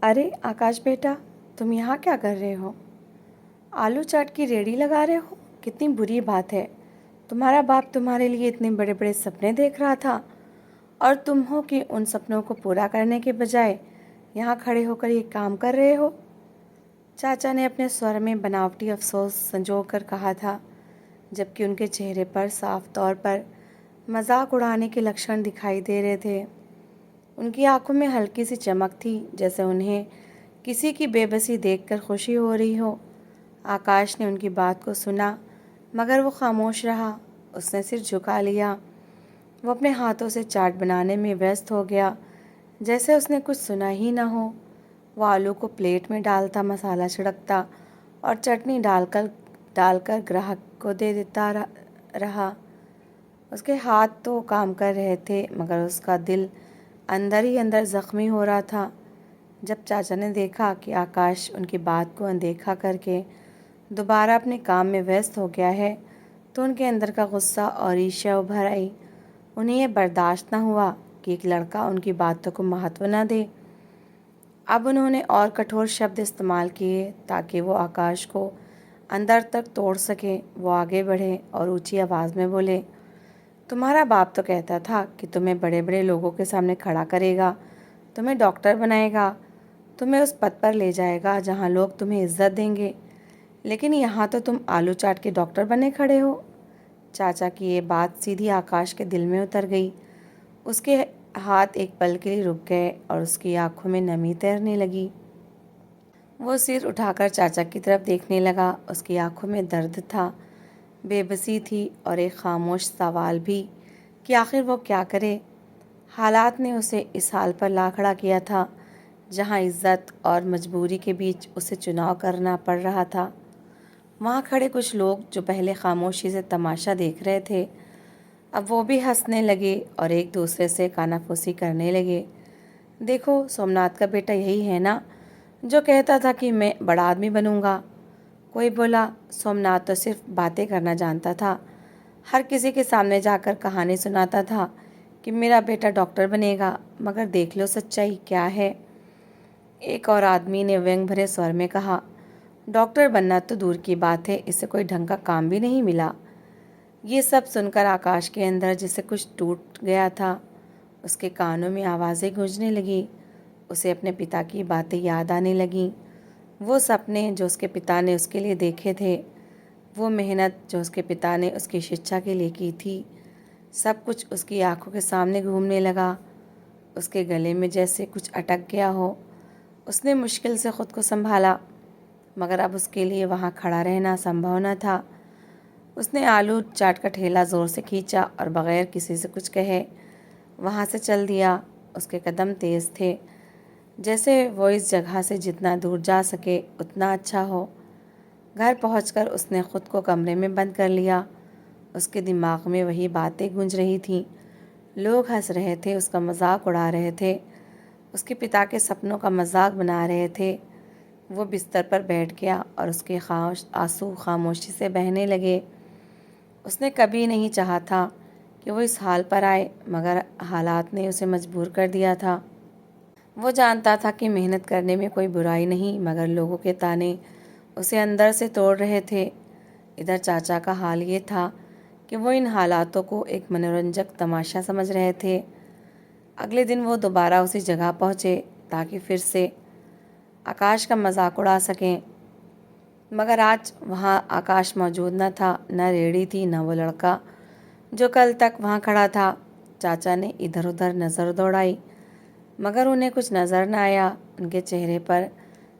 अरे आकाश बेटा, तुम यहाँ क्या कर रहे हो? आलू चाट की रेडी लगा रहे हो? कितनी बुरी बात है। तुम्हारा बाप तुम्हारे लिए इतने बड़े बड़े सपने देख रहा था और तुम हो कि उन सपनों को पूरा करने के बजाय यहाँ खड़े होकर ये काम कर रहे हो। चाचा ने अपने स्वर में बनावटी अफसोस संजो कर कहा था, जबकि उनके चेहरे पर साफ तौर पर मजाक उड़ाने के लक्षण दिखाई दे रहे थे। उनकी आंखों में हल्की सी चमक थी, जैसे उन्हें किसी की बेबसी देखकर खुशी हो रही हो। आकाश ने उनकी बात को सुना, मगर वो खामोश रहा। उसने सिर झुका लिया। वो अपने हाथों से चाट बनाने में व्यस्त हो गया, जैसे उसने कुछ सुना ही न हो। वो आलू को प्लेट में डालता, मसाला छिड़कता और चटनी डालकर डालकर ग्राहक को दे देता रहा। उसके हाथ तो काम कर रहे थे, मगर उसका दिल अंदर ही अंदर ज़ख्मी हो रहा था। जब चाचा ने देखा कि आकाश उनकी बात को अनदेखा करके दोबारा अपने काम में व्यस्त हो गया है, तो उनके अंदर का गुस्सा और ईर्ष्या उभर आई। उन्हें यह बर्दाश्त न हुआ कि एक लड़का उनकी बातों को महत्व न दे। अब उन्होंने और कठोर शब्द इस्तेमाल किए ताकि वो आकाश को अंदर तक तोड़ सके। वो आगे बढ़े और ऊंची आवाज़ में बोले, तुम्हारा बाप तो कहता था कि तुम्हें बड़े बड़े लोगों के सामने खड़ा करेगा, तुम्हें डॉक्टर बनाएगा, तुम्हें उस पद पर ले जाएगा जहाँ लोग तुम्हें इज्जत देंगे, लेकिन यहाँ तो तुम आलू चाट के डॉक्टर बने खड़े हो। चाचा की ये बात सीधी आकाश के दिल में उतर गई। उसके हाथ एक पल के लिए रुक गए और उसकी आंखों में नमी तैरने लगी। वो सिर उठाकर चाचा की तरफ देखने लगा। उसकी आंखों में दर्द था, बेबसी थी और एक खामोश सवाल भी कि आखिर वो क्या करे। हालात ने उसे इस हाल पर ला खड़ा किया था जहाँ इज्जत और मजबूरी के बीच उसे चुनाव करना पड़ रहा था। वहाँ खड़े कुछ लोग जो पहले खामोशी से तमाशा देख रहे थे, अब वो भी हंसने लगे और एक दूसरे से कानाफूसी करने लगे। देखो, सोमनाथ का बेटा यही है ना जो कहता था कि मैं बड़ा आदमी बनूंगा। कोई बोला, सोमनाथ तो सिर्फ बातें करना जानता था, हर किसी के सामने जाकर कहानी सुनाता था कि मेरा बेटा डॉक्टर बनेगा, मगर देख लो सच्चाई क्या है। एक और आदमी ने व्यंग भरे स्वर में कहा, डॉक्टर बनना तो दूर की बात है, इससे कोई ढंग का काम भी नहीं मिला। ये सब सुनकर आकाश के अंदर जैसे कुछ टूट गया था। उसके कानों में आवाज़ें गूंजने लगी। उसे अपने पिता की बातें याद आने लगीं। वो सपने जो उसके पिता ने उसके लिए देखे थे, वो मेहनत जो उसके पिता ने उसकी शिक्षा के लिए की थी, सब कुछ उसकी आंखों के सामने घूमने लगा। उसके गले में जैसे कुछ अटक गया हो। उसने मुश्किल से ख़ुद को संभाला, मगर अब उसके लिए वहाँ खड़ा रहना संभव न था। उसने आलू चाट का ठेला ज़ोर से खींचा और बग़ैर किसी से कुछ कहे वहाँ से चल दिया। उसके कदम तेज़ थे, जैसे वो इस जगह से जितना दूर जा सके उतना अच्छा हो। घर पहुंचकर उसने ख़ुद को कमरे में बंद कर लिया। उसके दिमाग में वही बातें गूंज रही थीं। लोग हंस रहे थे, उसका मजाक उड़ा रहे थे, उसके पिता के सपनों का मजाक बना रहे थे। वो बिस्तर पर बैठ गया और उसके आंसू खामोशी से बहने लगे। उसने कभी नहीं चाहा था कि वो इस हाल पर आए, मगर हालात ने उसे मजबूर कर दिया था। वो जानता था कि मेहनत करने में कोई बुराई नहीं, मगर लोगों के ताने उसे अंदर से तोड़ रहे थे। इधर चाचा का हाल ये था कि वो इन हालातों को एक मनोरंजक तमाशा समझ रहे थे। अगले दिन वो दोबारा उसी जगह पहुँचे ताकि फिर से आकाश का मजाक उड़ा सकें, मगर आज वहाँ आकाश मौजूद न था, न रेड़ी थी, न वो लड़का जो कल तक वहाँ खड़ा था। चाचा ने इधर उधर नज़र दौड़ाई, मगर उन्हें कुछ नज़र न आया। उनके चेहरे पर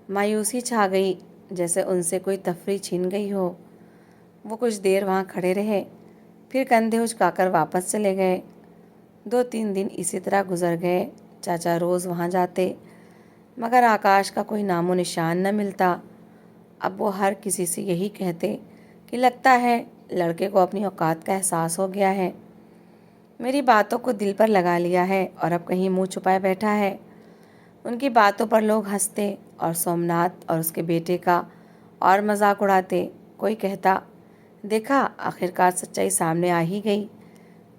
मायूसी छा गई, जैसे उनसे कोई तफरी छीन गई हो। वो कुछ देर वहाँ खड़े रहे, फिर कंधे उचकाकर वापस चले गए। 2-3 दिन इसी तरह गुजर गए। चाचा रोज़ वहाँ जाते, मगर आकाश का कोई नामो निशान न मिलता। अब वो हर किसी से यही कहते कि लगता है लड़के को अपनी औकात का एहसास हो गया है, मेरी बातों को दिल पर लगा लिया है और अब कहीं मुंह छुपाए बैठा है। उनकी बातों पर लोग हंसते और सोमनाथ और उसके बेटे का और मजाक उड़ाते। कोई कहता, देखा आखिरकार सच्चाई सामने आ ही गई।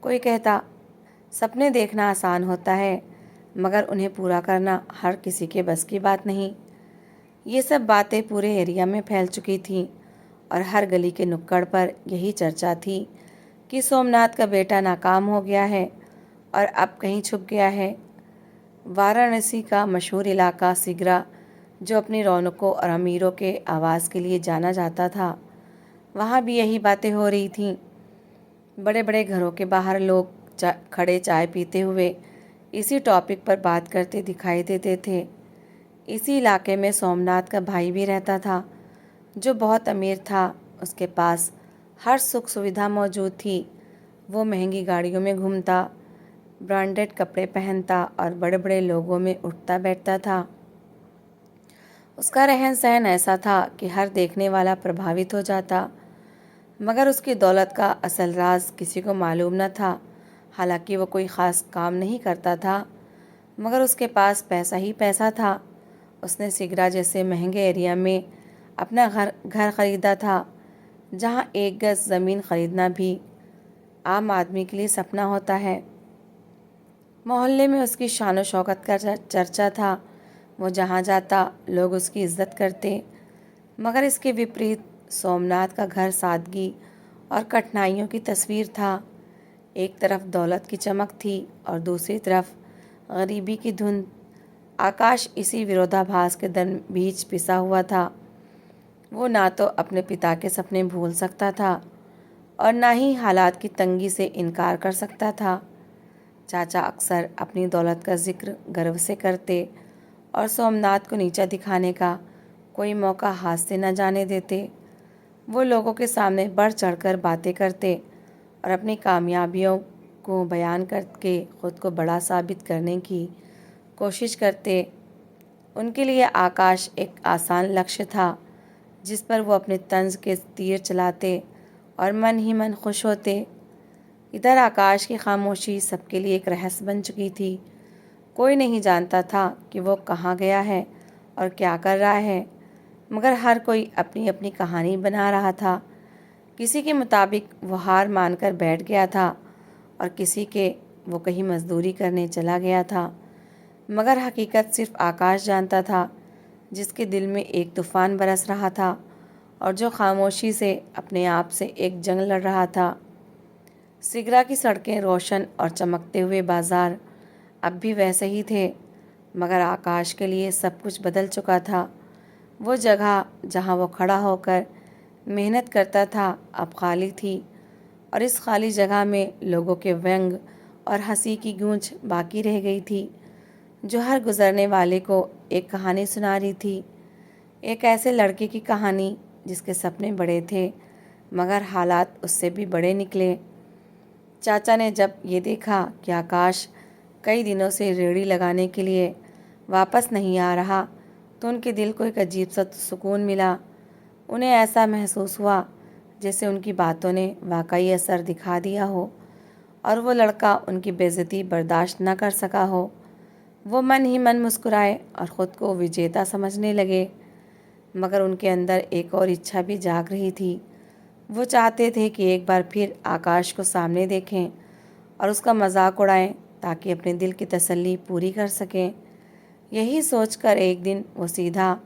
कोई कहता, सपने देखना आसान होता है, मगर उन्हें पूरा करना हर किसी के बस की बात नहीं। ये सब बातें पूरे एरिया में फैल चुकी थीं और हर गली के नुक्कड़ पर यही चर्चा थी कि सोमनाथ का बेटा नाकाम हो गया है और अब कहीं छुप गया है। वाराणसी का मशहूर इलाका सिगरा, जो अपनी रौनकों और अमीरों के आवाज़ के लिए जाना जाता था, वहाँ भी यही बातें हो रही थीं। बड़े बड़े घरों के बाहर लोग खड़े चाय पीते हुए इसी टॉपिक पर बात करते दिखाई देते थे। इसी इलाके में सोमनाथ का भाई भी रहता था, जो बहुत अमीर था। उसके पास हर सुख सुविधा मौजूद थी। वो महंगी गाड़ियों में घूमता, ब्रांडेड कपड़े पहनता और बड़े बड़े लोगों में उठता बैठता था। उसका रहन सहन ऐसा था कि हर देखने वाला प्रभावित हो जाता। मगर उसकी दौलत का असल राज किसी को मालूम न था। हालांकि वो कोई ख़ास काम नहीं करता था, मगर उसके पास पैसा ही पैसा था। उसने सिगरा जैसे महंगे एरिया में अपना घर ख़रीदा था, जहाँ एक गज ज़मीन ख़रीदना भी आम आदमी के लिए सपना होता है। मोहल्ले में उसकी शान व शौकत का चर्चा था। वो जहाँ जाता लोग उसकी इज्जत करते। मगर इसके विपरीत सोमनाथ का घर सादगी और कठिनाइयों की तस्वीर था। एक तरफ दौलत की चमक थी और दूसरी तरफ गरीबी की धुंध। आकाश इसी विरोधाभास के बीच पिसा हुआ था। वो ना तो अपने पिता के सपने भूल सकता था और ना ही हालात की तंगी से इनकार कर सकता था। चाचा अक्सर अपनी दौलत का जिक्र गर्व से करते और सोमनाथ को नीचा दिखाने का कोई मौका हाथ से न जाने देते। वो लोगों के सामने बढ़ चढ़कर बातें करते और अपनी कामयाबियों को बयान करके ख़ुद को बड़ा साबित करने की कोशिश करते। उनके लिए आकाश एक आसान लक्ष्य था, जिस पर वो अपने तंज के तीर चलाते और मन ही मन खुश होते। इधर आकाश की खामोशी सबके लिए एक रहस्य बन चुकी थी। कोई नहीं जानता था कि वो कहाँ गया है और क्या कर रहा है, मगर हर कोई अपनी अपनी कहानी बना रहा था। किसी के मुताबिक वो हार मानकर बैठ गया था और किसी के वो कहीं मजदूरी करने चला गया था। मगर हकीकत सिर्फ आकाश जानता था, जिसके दिल में एक तूफ़ान बरस रहा था और जो खामोशी से अपने आप से एक जंग लड़ रहा था। सिगरा की सड़कें रोशन और चमकते हुए बाज़ार अब भी वैसे ही थे, मगर आकाश के लिए सब कुछ बदल चुका था। वो जगह जहाँ वो खड़ा होकर मेहनत करता था अब खाली थी और इस खाली जगह में लोगों के व्यंग और हंसी की गूंज बाकी रह गई थी, जो हर गुज़रने वाले को एक कहानी सुना रही थी। एक ऐसे लड़के की कहानी जिसके सपने बड़े थे, मगर हालात उससे भी बड़े निकले। चाचा ने जब ये देखा कि आकाश कई दिनों से रेहड़ी लगाने के लिए वापस नहीं आ रहा, तो उनके दिल को एक अजीब सा सुकून मिला। उन्हें ऐसा महसूस हुआ जैसे उनकी बातों ने वाकई असर दिखा दिया हो और वो लड़का उनकी बेइज्जती बर्दाश्त न कर सका हो। वो मन ही मन मुस्कुराए और ख़ुद को विजेता समझने लगे। मगर उनके अंदर एक और इच्छा भी जाग रही थी। वो चाहते थे कि एक बार फिर आकाश को सामने देखें और उसका मजाक उड़ाएं, ताकि अपने दिल की तसल्ली पूरी कर सकें। यही सोचकर एक दिन वो सीधा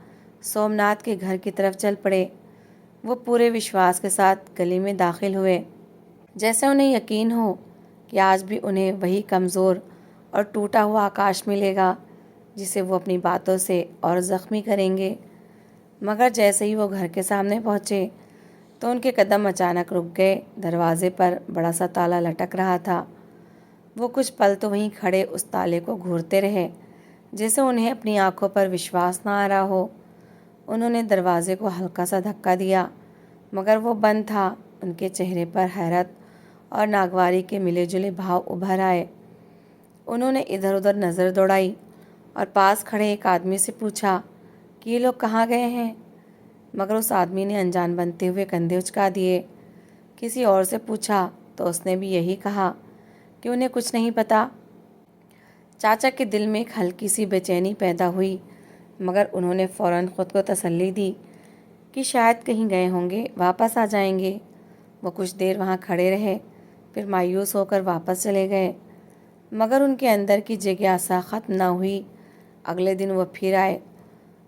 सोमनाथ के घर की तरफ चल पड़े। वो पूरे विश्वास के साथ गली में दाखिल हुए, जैसे उन्हें यकीन हो कि आज भी उन्हें वही कमज़ोर और टूटा हुआ आकाश मिलेगा, जिसे वो अपनी बातों से और ज़ख्मी करेंगे। मगर जैसे ही वो घर के सामने पहुँचे, तो उनके कदम अचानक रुक गए। दरवाजे पर बड़ा सा ताला लटक रहा था। वो कुछ पल तो वहीं खड़े उस ताले को घूरते रहे, जैसे उन्हें अपनी आंखों पर विश्वास ना आ रहा हो। उन्होंने दरवाजे को हल्का सा धक्का दिया, मगर वो बंद था। उनके चेहरे पर हैरत और नागवारी के मिले जुले भाव उभर आए। उन्होंने इधर उधर नज़र दौड़ाई और पास खड़े एक आदमी से पूछा कि ये लोग कहाँ गए हैं, मगर उस आदमी ने अनजान बनते हुए कंधे उचका दिए। किसी और से पूछा तो उसने भी यही कहा कि उन्हें कुछ नहीं पता। चाचा के दिल में एक हल्की सी बेचैनी पैदा हुई, मगर उन्होंने फ़ौरन ख़ुद को तसल्ली दी कि शायद कहीं गए होंगे, वापस आ जाएंगे। वो कुछ देर वहाँ खड़े रहे, फिर मायूस होकर वापस चले गए। मगर उनके अंदर की जिज्ञासा ख़त्म ना हुई। अगले दिन वो फिर आए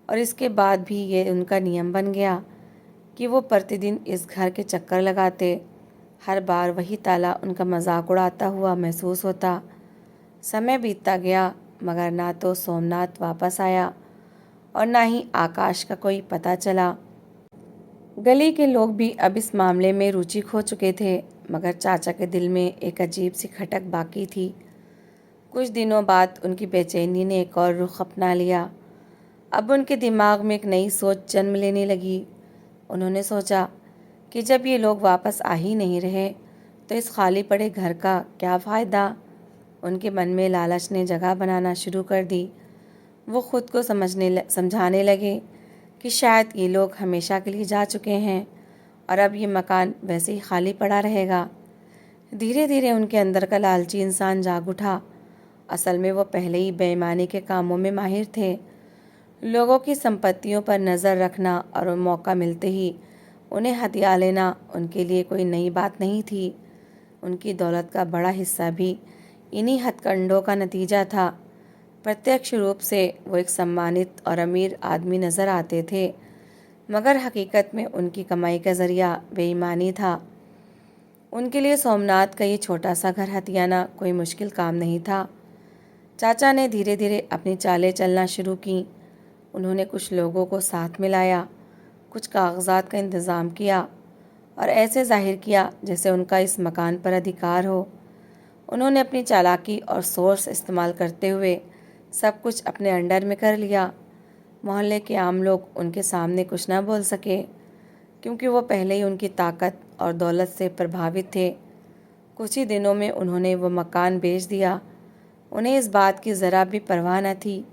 और इसके बाद भी ये उनका नियम बन गया कि वो प्रतिदिन इस घर के चक्कर लगाते। हर बार वही ताला उनका मजाक उड़ाता हुआ महसूस होता। समय बीतता गया मगर ना तो सोमनाथ वापस आया और ना ही आकाश का कोई पता चला। गली के लोग भी अब इस मामले में रुचि खो चुके थे, मगर चाचा के दिल में एक अजीब सी खटक बाकी थी। कुछ दिनों बाद उनकी बेचैनी ने एक और रुख अपना लिया। अब उनके दिमाग में एक नई सोच जन्म लेने लगी। उन्होंने सोचा कि जब ये लोग वापस आ ही नहीं रहे तो इस खाली पड़े घर का क्या फ़ायदा। उनके मन में लालच ने जगह बनाना शुरू कर दी। वो खुद को समझाने लगे कि शायद ये लोग हमेशा के लिए जा चुके हैं और अब ये मकान वैसे ही खाली पड़ा रहेगा। धीरे धीरे उनके अंदर का लालची इंसान जाग उठा। असल में वो पहले ही बेईमानी के कामों में माहिर थे। लोगों की संपत्तियों पर नज़र रखना और मौका मिलते ही उन्हें हथिया लेना उनके लिए कोई नई बात नहीं थी। उनकी दौलत का बड़ा हिस्सा भी इन्हीं हथकंडों का नतीजा था। प्रत्यक्ष रूप से वो एक सम्मानित और अमीर आदमी नज़र आते थे, मगर हकीकत में उनकी कमाई का ज़रिया बेईमानी था। उनके लिए सोमनाथ का ये छोटा सा घर हथियाना कोई मुश्किल काम नहीं था। चाचा ने धीरे धीरे अपनी चालें चलना शुरू की। उन्होंने कुछ लोगों को साथ मिलाया, कुछ कागजात का इंतज़ाम किया और ऐसे जाहिर किया जैसे उनका इस मकान पर अधिकार हो। उन्होंने अपनी चालाकी और सोर्स इस्तेमाल करते हुए सब कुछ अपने अंडर में कर लिया। मोहल्ले के आम लोग उनके सामने कुछ ना बोल सके, क्योंकि वो पहले ही उनकी ताकत और दौलत से प्रभावित थे। कुछ ही दिनों में उन्होंने वो मकान बेच दिया। उन्हें इस बात की ज़रा भी परवाह न थी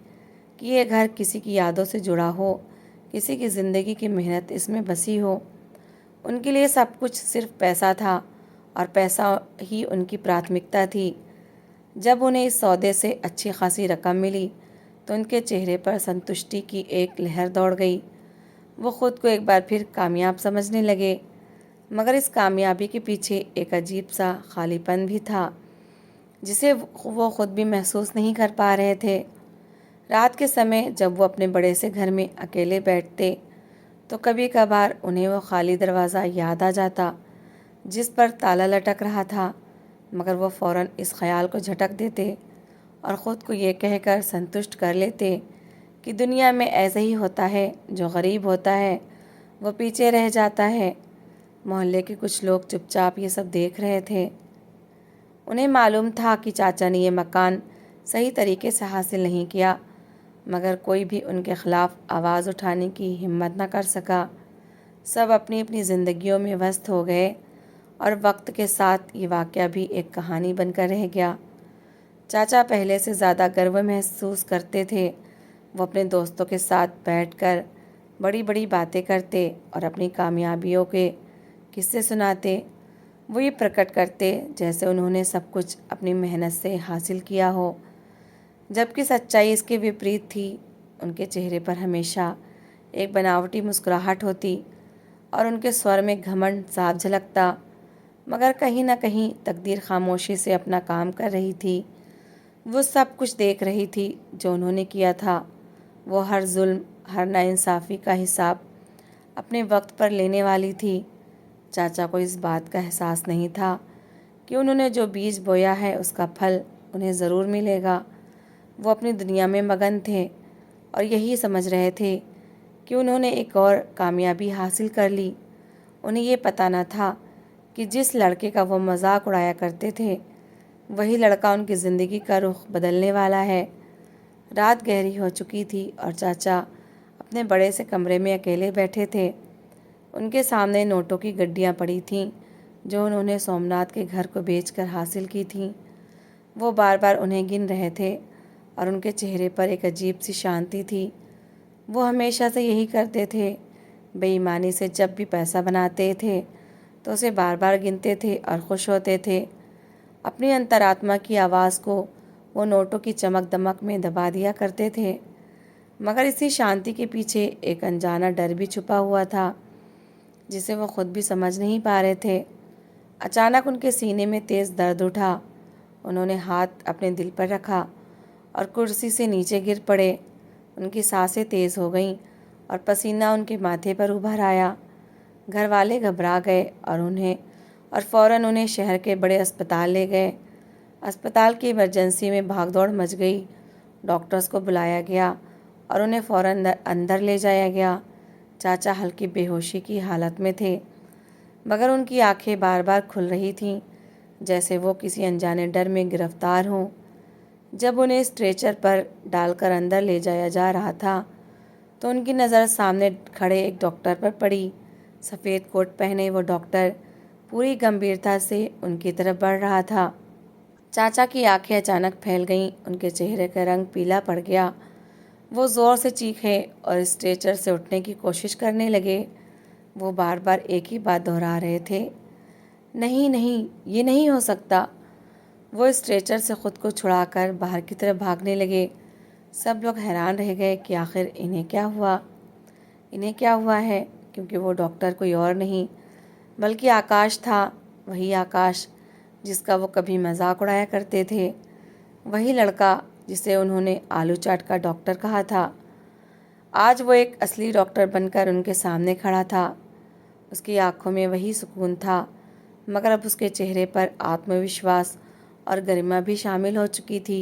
कि ये घर किसी की यादों से जुड़ा हो, किसी की ज़िंदगी की मेहनत इसमें बसी हो। उनके लिए सब कुछ सिर्फ पैसा था और पैसा ही उनकी प्राथमिकता थी। जब उन्हें इस सौदे से अच्छी खासी रकम मिली तो उनके चेहरे पर संतुष्टि की एक लहर दौड़ गई। वो ख़ुद को एक बार फिर कामयाब समझने लगे, मगर इस कामयाबी के पीछे एक अजीब सा खालीपन भी था जिसे वो ख़ुद भी महसूस नहीं कर पा रहे थे। रात के समय जब वो अपने बड़े से घर में अकेले बैठते तो कभी कभार उन्हें वो खाली दरवाज़ा याद आ जाता जिस पर ताला लटक रहा था, मगर वो फ़ौरन इस ख्याल को झटक देते और ख़ुद को ये कहकर संतुष्ट कर लेते कि दुनिया में ऐसा ही होता है, जो गरीब होता है वो पीछे रह जाता है। मोहल्ले के कुछ लोग चुपचाप ये सब देख रहे थे। उन्हें मालूम था कि चाचा ने ये मकान सही तरीके से हासिल नहीं किया, मगर कोई भी उनके ख़िलाफ़ आवाज़ उठाने की हिम्मत न कर सका। सब अपनी अपनी ज़िंदगियों में व्यस्त हो गए और वक्त के साथ ये वाक़या भी एक कहानी बनकर रह गया। चाचा पहले से ज़्यादा गर्व महसूस करते थे। वो अपने दोस्तों के साथ बैठकर बड़ी बड़ी बातें करते और अपनी कामयाबियों के किस्से सुनाते। वो ये प्रकट करते जैसे उन्होंने सब कुछ अपनी मेहनत से हासिल किया हो, जबकि सच्चाई इसके विपरीत थी। उनके चेहरे पर हमेशा एक बनावटी मुस्कुराहट होती और उनके स्वर में घमंड साफ झलकता, मगर कहीं ना कहीं तकदीर खामोशी से अपना काम कर रही थी। वो सब कुछ देख रही थी जो उन्होंने किया था। वो हर जुल्म, हर नाइंसाफ़ी का हिसाब अपने वक्त पर लेने वाली थी। चाचा को इस बात का एहसास नहीं था कि उन्होंने जो बीज बोया है उसका फल उन्हें ज़रूर मिलेगा। वो अपनी दुनिया में मगन थे और यही समझ रहे थे कि उन्होंने एक और कामयाबी हासिल कर ली। उन्हें ये पता न था कि जिस लड़के का वो मजाक उड़ाया करते थे वही लड़का उनकी ज़िंदगी का रुख बदलने वाला है। रात गहरी हो चुकी थी और चाचा अपने बड़े से कमरे में अकेले बैठे थे। उनके सामने नोटों की गड्डियाँ पड़ी थीं जो उन्होंने सोमनाथ के घर को बेचकर हासिल की थीं। वो बार बार उन्हें गिन रहे थे और उनके चेहरे पर एक अजीब सी शांति थी। वो हमेशा से यही करते थे। बेईमानी से जब भी पैसा बनाते थे तो उसे बार बार गिनते थे और खुश होते थे। अपनी अंतरात्मा की आवाज़ को वो नोटों की चमक दमक में दबा दिया करते थे, मगर इसी शांति के पीछे एक अनजाना डर भी छुपा हुआ था जिसे वो खुद भी समझ नहीं पा रहे थे। अचानक उनके सीने में तेज़ दर्द उठा। उन्होंने हाथ अपने दिल पर रखा और कुर्सी से नीचे गिर पड़े। उनकी सांसें तेज़ हो गईं और पसीना उनके माथे पर उभर आया। घर वाले घबरा गए और फ़ौरन उन्हें शहर के बड़े अस्पताल ले गए। अस्पताल की इमरजेंसी में भागदौड़ मच गई। डॉक्टर्स को बुलाया गया और उन्हें फ़ौरन अंदर ले जाया गया। चाचा हल्की बेहोशी की हालत में थे, मगर उनकी आंखें बार बार खुल रही थीं, जैसे वो किसी अनजाने डर में गिरफ्तार हों। जब उन्हें स्ट्रेचर पर डालकर अंदर ले जाया जा रहा था तो उनकी नज़र सामने खड़े एक डॉक्टर पर पड़ी। सफ़ेद कोट पहने वो डॉक्टर पूरी गंभीरता से उनकी तरफ बढ़ रहा था। चाचा की आंखें अचानक फैल गईं, उनके चेहरे का रंग पीला पड़ गया। वो ज़ोर से चीखे और स्ट्रेचर से उठने की कोशिश करने लगे। वो बार बार एक ही बात दोहरा रहे थे, नहीं नहीं, ये नहीं हो सकता। वो स्ट्रेचर से ख़ुद को छुड़ाकर बाहर की तरफ भागने लगे। सब लोग हैरान रह गए कि आखिर इन्हें क्या हुआ है, क्योंकि वो डॉक्टर कोई और नहीं बल्कि आकाश था। वही आकाश जिसका वो कभी मजाक उड़ाया करते थे, वही लड़का जिसे उन्होंने आलू चाट का डॉक्टर कहा था। आज वो एक असली डॉक्टर बनकर उनके सामने खड़ा था। उसकी आंखों में वही सुकून था, मगर अब उसके चेहरे पर आत्मविश्वास और गरिमा भी शामिल हो चुकी थी।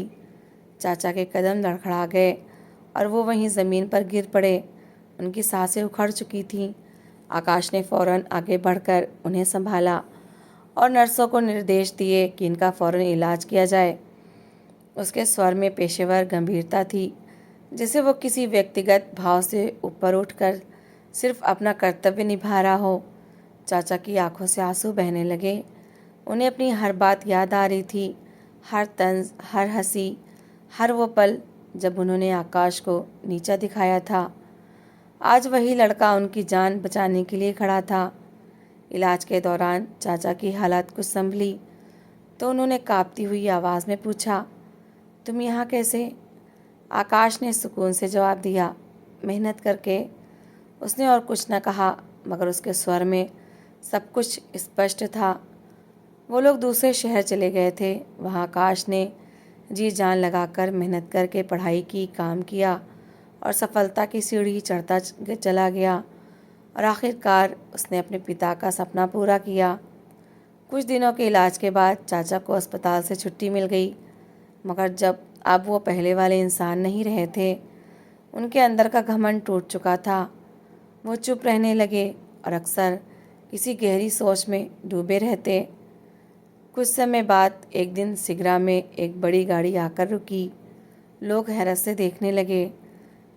चाचा के कदम लड़खड़ा गए और वो वहीं ज़मीन पर गिर पड़े। उनकी सांसें उखड़ चुकी थीं। आकाश ने फ़ौरन आगे बढ़कर उन्हें संभाला और नर्सों को निर्देश दिए कि इनका फ़ौरन इलाज किया जाए। उसके स्वर में पेशेवर गंभीरता थी, जैसे वो किसी व्यक्तिगत भाव से ऊपर उठकर सिर्फ अपना कर्तव्य निभा रहा हो। चाचा की आंखों से आंसू बहने लगे। उन्हें अपनी हर बात याद आ रही थी, हर तंज, हर हंसी, हर वो पल जब उन्होंने आकाश को नीचा दिखाया था। आज वही लड़का उनकी जान बचाने के लिए खड़ा था। इलाज के दौरान चाचा की हालत कुछ संभली तो उन्होंने कांपती हुई आवाज़ में पूछा, तुम यहाँ कैसे? आकाश ने सुकून से जवाब दिया, मेहनत करके। उसने और कुछ न कहा, मगर उसके स्वर में सब कुछ स्पष्ट था। वो लोग दूसरे शहर चले गए थे। वहाँ आकाश ने जी जान लगाकर मेहनत करके पढ़ाई की, काम किया और सफलता की सीढ़ी चढ़ता चला गया और आखिरकार उसने अपने पिता का सपना पूरा किया। कुछ दिनों के इलाज के बाद चाचा को अस्पताल से छुट्टी मिल गई, मगर जब अब वो पहले वाले इंसान नहीं रहे थे। उनके अंदर का घमंड टूट चुका था। वो चुप रहने लगे और अक्सर किसी गहरी सोच में डूबे रहते। कुछ समय बाद एक दिन सिगरा में एक बड़ी गाड़ी आकर रुकी। लोग हैरत से देखने लगे।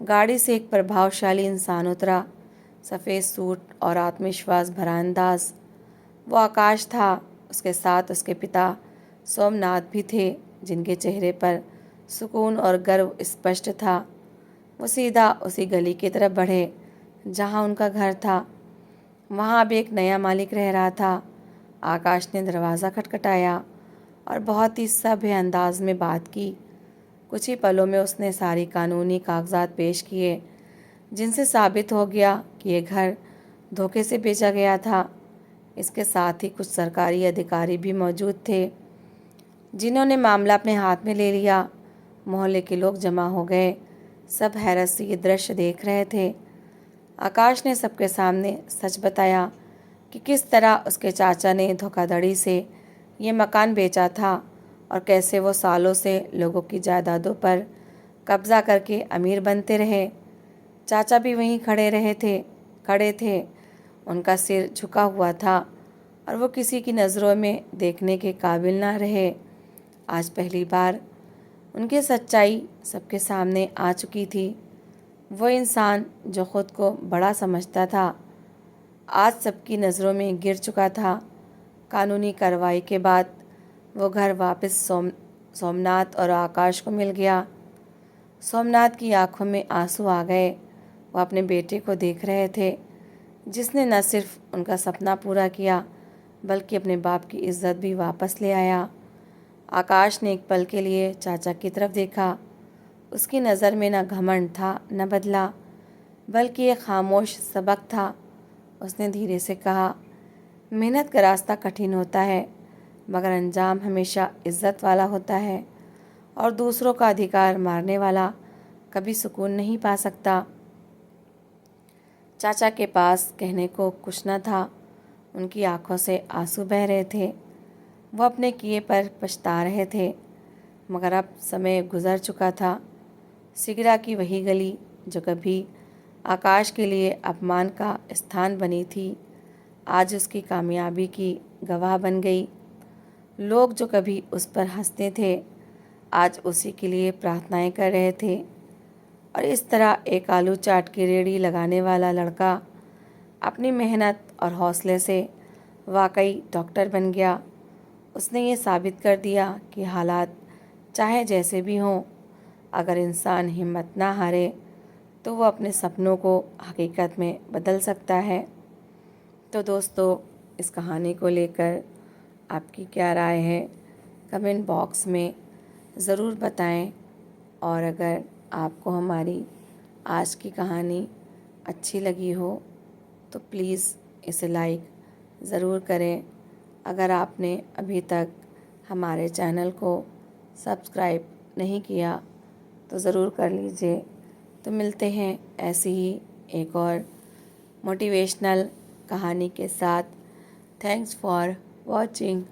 गाड़ी से एक प्रभावशाली इंसान उतरा, सफ़ेद सूट और आत्मविश्वास भरा अंदाज। वो आकाश था। उसके साथ उसके पिता सोमनाथ भी थे, जिनके चेहरे पर सुकून और गर्व स्पष्ट था। वो सीधा उसी गली की तरफ बढ़े जहाँ उनका घर था। वहाँ अब एक नया मालिक रह रहा था। आकाश ने दरवाज़ा खटखटाया और बहुत ही सभ्य अंदाज में बात की। कुछ ही पलों में उसने सारी कानूनी कागजात पेश किए, जिनसे साबित हो गया कि ये घर धोखे से बेचा गया था। इसके साथ ही कुछ सरकारी अधिकारी भी मौजूद थे, जिन्होंने मामला अपने हाथ में ले लिया। मोहल्ले के लोग जमा हो गए। सब हैरत से ये दृश्य देख रहे थे। आकाश ने सबके सामने सच बताया कि किस तरह उसके चाचा ने धोखाधड़ी से ये मकान बेचा था और कैसे वो सालों से लोगों की जायदादों पर कब्ज़ा करके अमीर बनते रहे। चाचा भी वहीं खड़े थे। उनका सिर झुका हुआ था और वो किसी की नज़रों में देखने के काबिल ना रहे। आज पहली बार उनकी सच्चाई सबके सामने आ चुकी थी। वो इंसान जो ख़ुद को बड़ा समझता था, आज सबकी नज़रों में गिर चुका था। कानूनी कार्रवाई के बाद वो घर वापस सोमनाथ और आकाश को मिल गया। सोमनाथ की आंखों में आंसू आ गए। वो अपने बेटे को देख रहे थे, जिसने न सिर्फ उनका सपना पूरा किया, बल्कि अपने बाप की इज्जत भी वापस ले आया। आकाश ने एक पल के लिए चाचा की तरफ देखा। उसकी नज़र में न घमंड था, न बदला, बल्कि एक खामोश सबक था। उसने धीरे से कहा, मेहनत का रास्ता कठिन होता है, मगर अंजाम हमेशा इज्जत वाला होता है और दूसरों का अधिकार मारने वाला कभी सुकून नहीं पा सकता। चाचा के पास कहने को कुछ न था। उनकी आंखों से आंसू बह रहे थे। वो अपने किए पर पछता रहे थे, मगर अब समय गुजर चुका था। सिगरा की वही गली जो कभी आकाश के लिए अपमान का स्थान बनी थी, आज उसकी कामयाबी की गवाह बन गई। लोग जो कभी उस पर हंसते थे, आज उसी के लिए प्रार्थनाएं कर रहे थे। और इस तरह एक आलू चाट की रेहड़ी लगाने वाला लड़का अपनी मेहनत और हौसले से वाकई डॉक्टर बन गया। उसने ये साबित कर दिया कि हालात चाहे जैसे भी हों, अगर इंसान हिम्मत ना हारे तो वो अपने सपनों को हकीकत में बदल सकता है। तो दोस्तों, इस कहानी को लेकर आपकी क्या राय है, कमेंट बॉक्स में ज़रूर बताएं। और अगर आपको हमारी आज की कहानी अच्छी लगी हो तो प्लीज़ इसे लाइक ज़रूर करें। अगर आपने अभी तक हमारे चैनल को सब्सक्राइब नहीं किया तो ज़रूर कर लीजिए। तो मिलते हैं ऐसी ही एक और मोटिवेशनल कहानी के साथ। Thanks for watching.